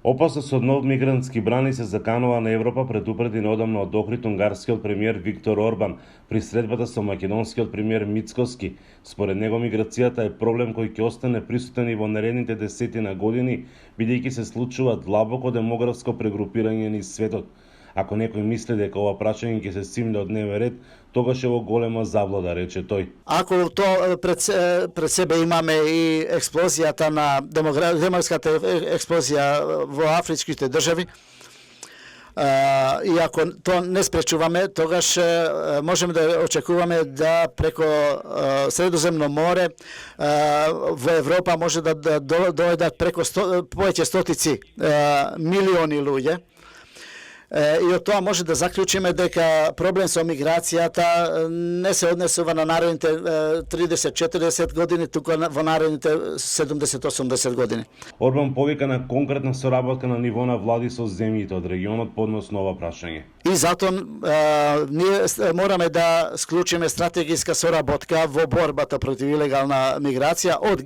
Опасност од нов мигрантски бран и се заканува на Европа предупреди неодамно од Охрид унгарскиот премиер Виктор Орбан при средбата со македонскиот премиер Мицкоски. Според него миграцијата е проблем кој ќе остане присутен и во наредните десетина години, бидејќи се случува длабоко демографско прегрупирање низ светот. Ако некој мисли дека ова прашање ќе се стимне од дневен ред, тогаш е во голема заблуда, рече тој. Ако пред себе имаме и експлозијата на демографската експлозија во афричките држави, и ако то не спречуваме, тогаш можеме да очекуваме да преко Средоземно море во Европа може да дојдат преко повеќе стотици милиони луѓе. И од тоа може да заклучиме дека проблем со миграцијата не се однесува на наредните 30-40 години, туку во наредните 70-80 години. Орбан повика на конкретна соработка на ниво на влади со земјите од регионот по однос на ова прашање. И затоа ние мораме да склучиме стратегиска соработка во борбата против илегална миграција од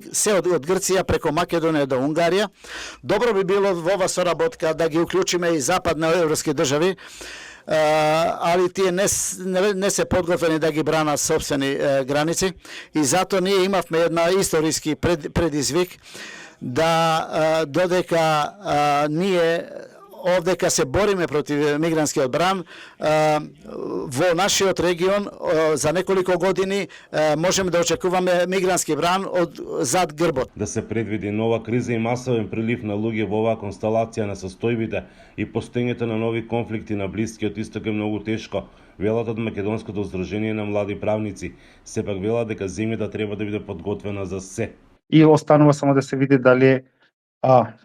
Грција преко Македонија до Унгарија. Добро би било во ова соработка да ги уклучиме и западноевропски држави, али тие не се подготвени да ги бранат сопствени граници, и затоа ние имавме една историски предизвик да додека ние овдека се бориме против мигрантскиот бран, во нашиот регион за неколку години можеме да очекуваме мигрантски бран од зад грбот. Да се предвиди нова криза и масовен прилив на луѓе во оваа констелација на состојбите и постоењето на нови конфликти на Блискиот Исток е многу тешко, велат од Македонското здружение на млади правници. Сепак велат дека земјата треба да биде подготвена за се. И останува само да се види дали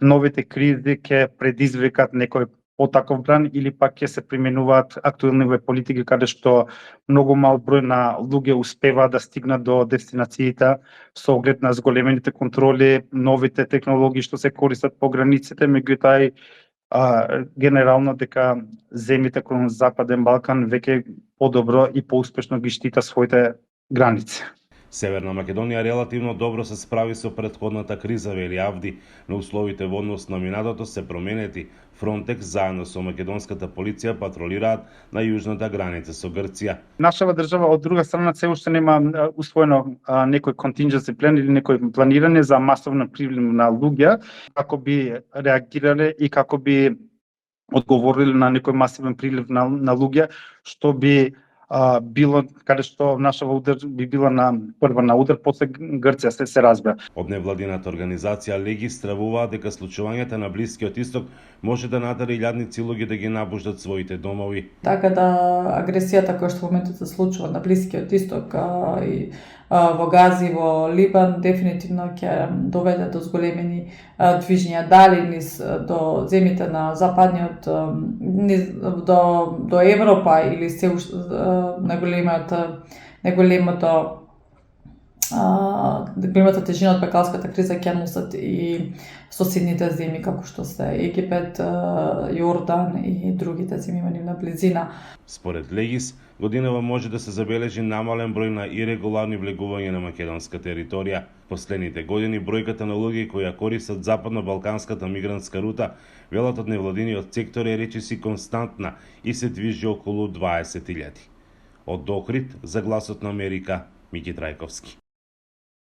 новите кризи ќе предизвикат некој потаков бран или пак ќе се применуваат актуелни политики каде што многу мал број на луѓе успеваат да стигнат до дестинациите со оглед на зголемените контроли, новите технологии што се користат по границите, меѓутоа генерално дека земјите кон Западен Балкан веќе подобро и поуспешно ги штита своите граници. Северна Македонија релативно добро се справи со претходната криза, вели Авди, но условите во однос на минатото се променети. Фронтекс заедно со македонската полиција патролираат на јужната граница со Грција. Нашава држава од друга страна се уште нема усвоено некој контингенси план или некој планирање за масовна прилив на луѓе, како би реагирале и како би одговориле на некој масивен прилив на луѓе, што би било каде што нашава удар би била на прва на удар, после Грција се разбира. Од невладината организација Леги стравуваат дека случувањата на Блискиот Исток може да натера илјадници луѓе да ги напуштат своите домови. Така да агресијата која што во моментот се случува на Блискиот Исток и во Гази, во Либан, дефинитивно ќе доведе до зголемени движња дали низ до земјите на западниот, до Европа или се најголемата тежина од бекалската криза ќе носат и соседните земји како што се Египет, Јордан и другите земји на близина. Според Легис, годинава може да се забележи намален број на ирегуларни влегувања на македонска територија. Последните години бројката на луѓе кои ја користат западно-балканската мигрантска рута, велат од невладиниот сектор е речиси константна и се движи околу 20.000. Од Охрид за Гласот на Америка, Мики Трајковски.